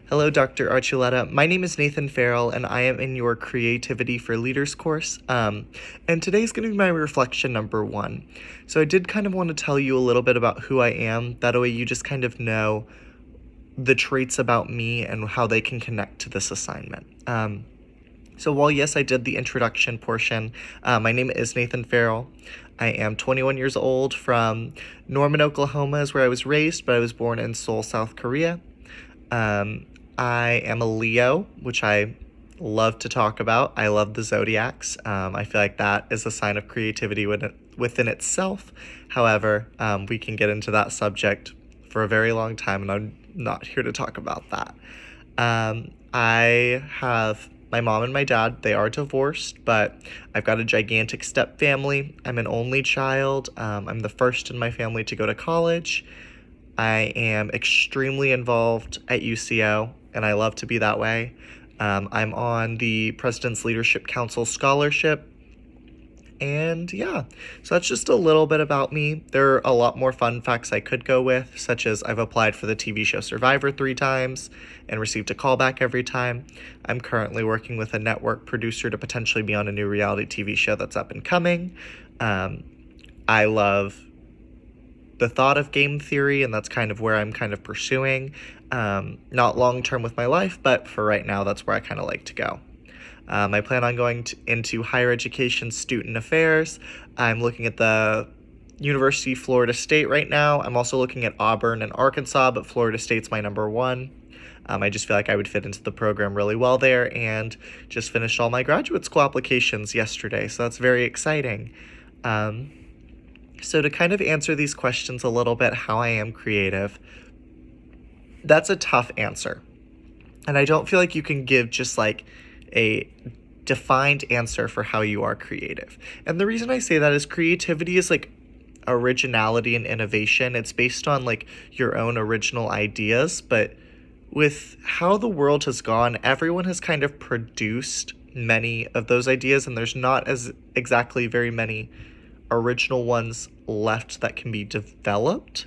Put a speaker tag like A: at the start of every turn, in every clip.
A: Hello, Dr. Archuleta. My name is Nathan Farrell, and I am in your Creativity for Leaders course. And today's going to be my reflection number 1. So I did kind of want to tell you a little bit about who I am. That way you just kind of know the traits about me and how they can connect to this assignment. So while, yes, I did the introduction portion, my name is Nathan Farrell. I am 21 years old from Norman, Oklahoma is where I was raised, but I was born in Seoul, South Korea. I am a Leo, which I love to talk about. I love the zodiacs. I feel like that is a sign of creativity within itself. However, we can get into that subject for a very long time, and I'm not here to talk about that. I have my mom and my dad. They are divorced, but I've got a gigantic step family. I'm an only child. I'm the first in my family to go to college. I am extremely involved at UCO, and I love to be that way. I'm on the President's Leadership Council Scholarship, and yeah, so that's just a little bit about me. There are a lot more fun facts I could go with, such as I've applied for the TV show Survivor 3 times and received a callback every time. I'm currently working with a network producer to potentially be on a new reality TV show that's up and coming. I love the thought of game theory, and that's kind of where I'm kind of pursuing. Not long-term with my life, but for right now, that's where I kind of like to go. I plan on going into higher education student affairs. I'm looking at the University of Florida State right now. I'm also looking at Auburn and Arkansas, but Florida State's my number 1. I just feel like I would fit into the program really well there, and just finished all my graduate school applications yesterday, so that's very exciting. So to kind of answer these questions a little bit, how I am creative, that's a tough answer. And I don't feel like you can give just like a defined answer for how you are creative. And the reason I say that is creativity is like originality and innovation. It's based on like your own original ideas, but with how the world has gone, everyone has kind of produced many of those ideas, and there's not as exactly very many original ones left that can be developed,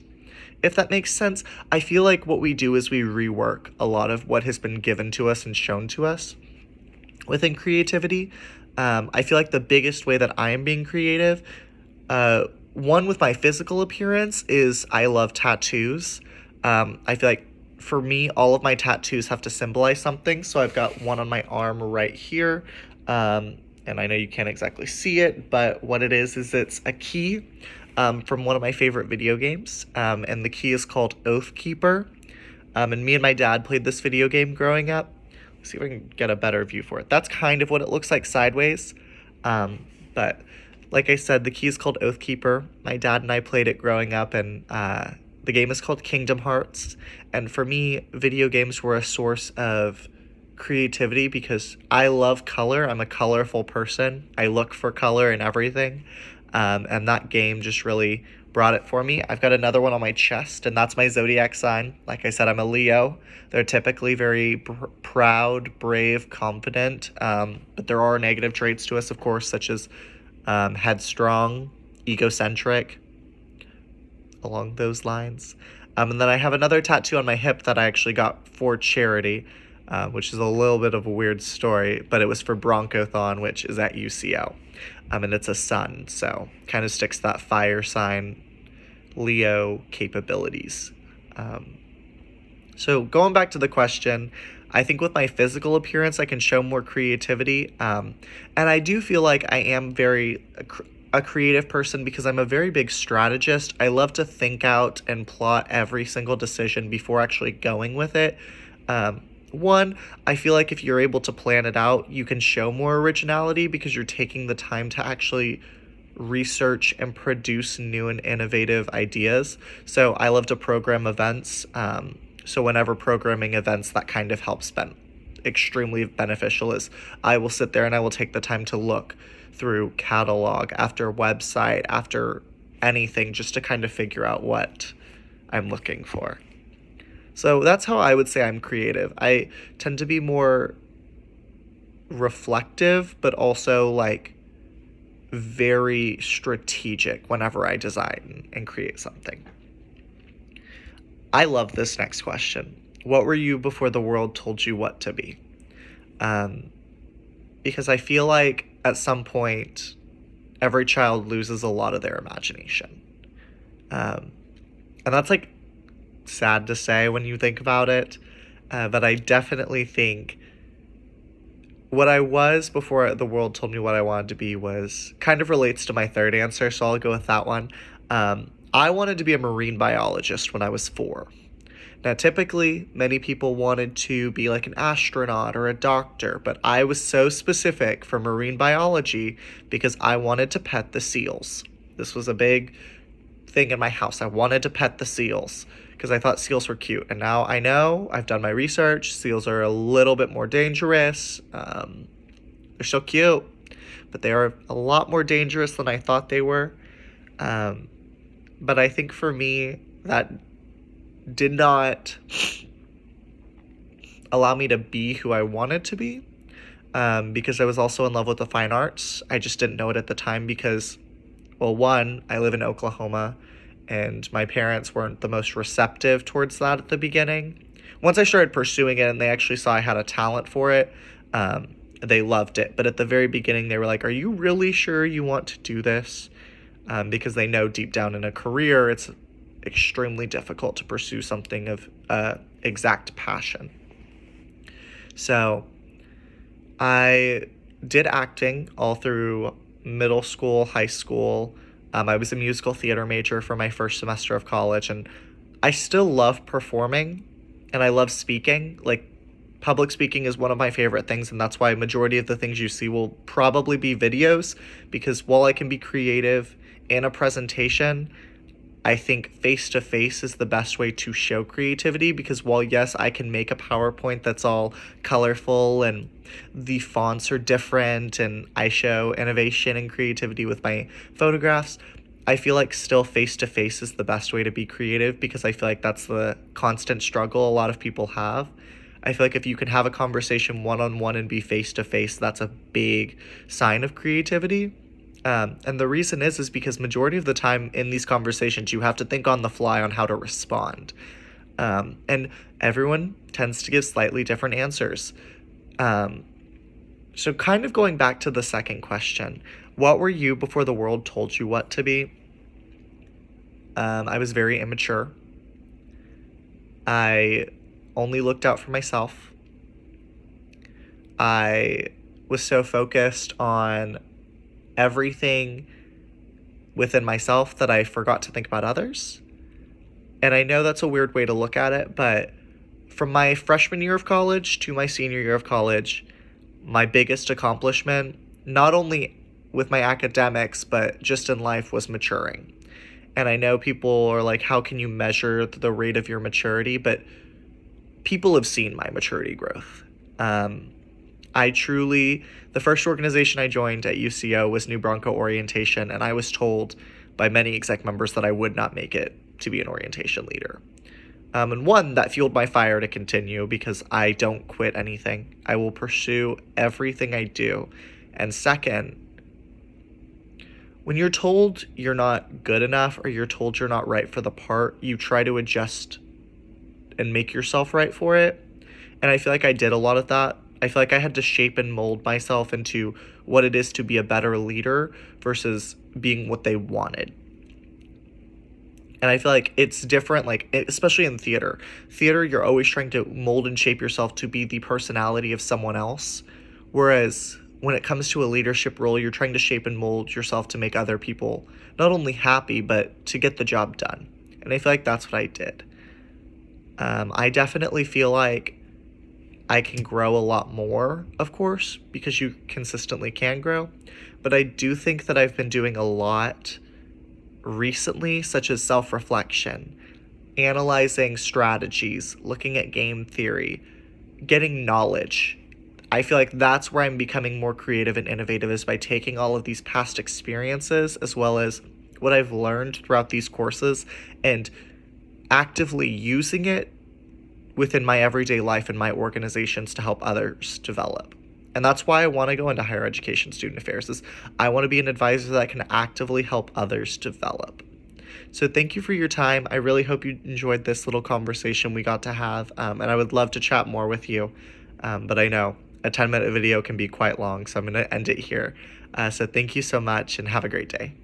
A: if that makes sense. I feel like what we do is we rework a lot of what has been given to us and shown to us within creativity. I feel like the biggest way that I am being creative, one with my physical appearance, is I love tattoos. I feel like for me, all of my tattoos have to symbolize something. So I've got one on my arm right here. And I know you can't exactly see it, but what it is it's a key from one of my favorite video games, and the key is called Oathkeeper. And me and my dad played this video game growing up. Let's see if I can get a better view for it. That's kind of what it looks like sideways. But like I said, the key is called Oathkeeper. My dad and I played it growing up, and the game is called Kingdom Hearts. And for me, video games were a source of creativity because I love color. I'm a colorful person. I look for color in everything. And that game just really brought it for me. I've got another one on my chest, and that's my zodiac sign. Like I said, I'm a Leo. They're typically very proud, brave, confident, but there are negative traits to us, of course, such as headstrong, egocentric, along those lines. And then I have another tattoo on my hip that I actually got for charity, which is a little bit of a weird story, but it was for Broncothon, which is at UCO. And it's a sun, so kind of sticks that fire sign Leo capabilities. So going back to the question, I think with my physical appearance, I can show more creativity. And I do feel like I am very a creative person because I'm a very big strategist. I love to think out and plot every single decision before actually going with it. One, I feel like if you're able to plan it out, you can show more originality because you're taking the time to actually research and produce new and innovative ideas. So I love to program events. So whenever programming events, that kind of helps extremely beneficial is I will sit there and I will take the time to look through catalog after website, after anything, just to kind of figure out what I'm looking for. So that's how I would say I'm creative. I tend to be more reflective, but also like very strategic whenever I design and create something. I love this next question. what were you before the world told you what to be? Because I feel like at some point, every child loses a lot of their imagination. Um, and that's like sad to say when you think about it. But I definitely think what I was before the world told me what I wanted to be was kind of relates to my third answer, so I'll go with that one. I wanted to be a marine biologist when I was 4. Now, typically, many people wanted to be like an astronaut or a doctor, but I was so specific for marine biology because I wanted to pet the seals. This was a big thing in my house. I wanted to pet the seals because I thought seals were cute. And now I know, I've done my research, seals are a little bit more dangerous. They're still cute, but they are a lot more dangerous than I thought they were. But I think for me, that did not allow me to be who I wanted to be, because I was also in love with the fine arts. I just didn't know it at the time because, well, one, I live in Oklahoma, and my parents weren't the most receptive towards that at the beginning. Once I started pursuing it and they actually saw I had a talent for it, they loved it. But at the very beginning, they were like, are you really sure you want to do this? Because they know deep down in a career, it's extremely difficult to pursue something of exact passion. So I did acting all through middle school, high school. I was a musical theater major for my first semester of college, and I still love performing and I love speaking. Like, public speaking is one of my favorite things, and that's why a majority of the things you see will probably be videos, because while I can be creative in a presentation, I think face-to-face is the best way to show creativity, because while, yes, I can make a PowerPoint that's all colorful and the fonts are different and I show innovation and creativity with my photographs, I feel like still face-to-face is the best way to be creative, because I feel like that's the constant struggle a lot of people have. I feel like if you can have a conversation one-on-one and be face-to-face, that's a big sign of creativity. And the reason is because majority of the time in these conversations, you have to think on the fly on how to respond. And everyone tends to give slightly different answers. So kind of going back to the second question, what were you before the world told you what to be? I was very immature. I only looked out for myself. I was so focused on everything within myself that I forgot to think about others. And I know that's a weird way to look at it, but from my freshman year of college to my senior year of college, my biggest accomplishment, not only with my academics, but just in life, was maturing. And I know people are like, how can you measure the rate of your maturity? But people have seen my maturity growth. The first organization I joined at UCO was New Bronco Orientation, and I was told by many exec members that I would not make it to be an orientation leader. And one, that fueled my fire to continue, because I don't quit anything. I will pursue everything I do. And second, when you're told you're not good enough or you're told you're not right for the part, you try to adjust and make yourself right for it. And I feel like I did a lot of that. I feel like I had to shape and mold myself into what it is to be a better leader versus being what they wanted. And I feel like it's different, like, especially in theater. Theater, you're always trying to mold and shape yourself to be the personality of someone else. Whereas when it comes to a leadership role, you're trying to shape and mold yourself to make other people not only happy, but to get the job done. And I feel like that's what I did. I definitely feel like I can grow a lot more, of course, because you consistently can grow. But I do think that I've been doing a lot recently, such as self-reflection, analyzing strategies, looking at game theory, getting knowledge. I feel like that's where I'm becoming more creative and innovative, is by taking all of these past experiences as well as what I've learned throughout these courses and actively using it within my everyday life and my organizations to help others develop. And that's why I want to go into higher education student affairs, is I want to be an advisor that can actively help others develop. So thank you for your time. I really hope you enjoyed this little conversation we got to have, and I would love to chat more with you. But I know a 10-minute video can be quite long, so I'm going to end it here. So thank you so much and have a great day.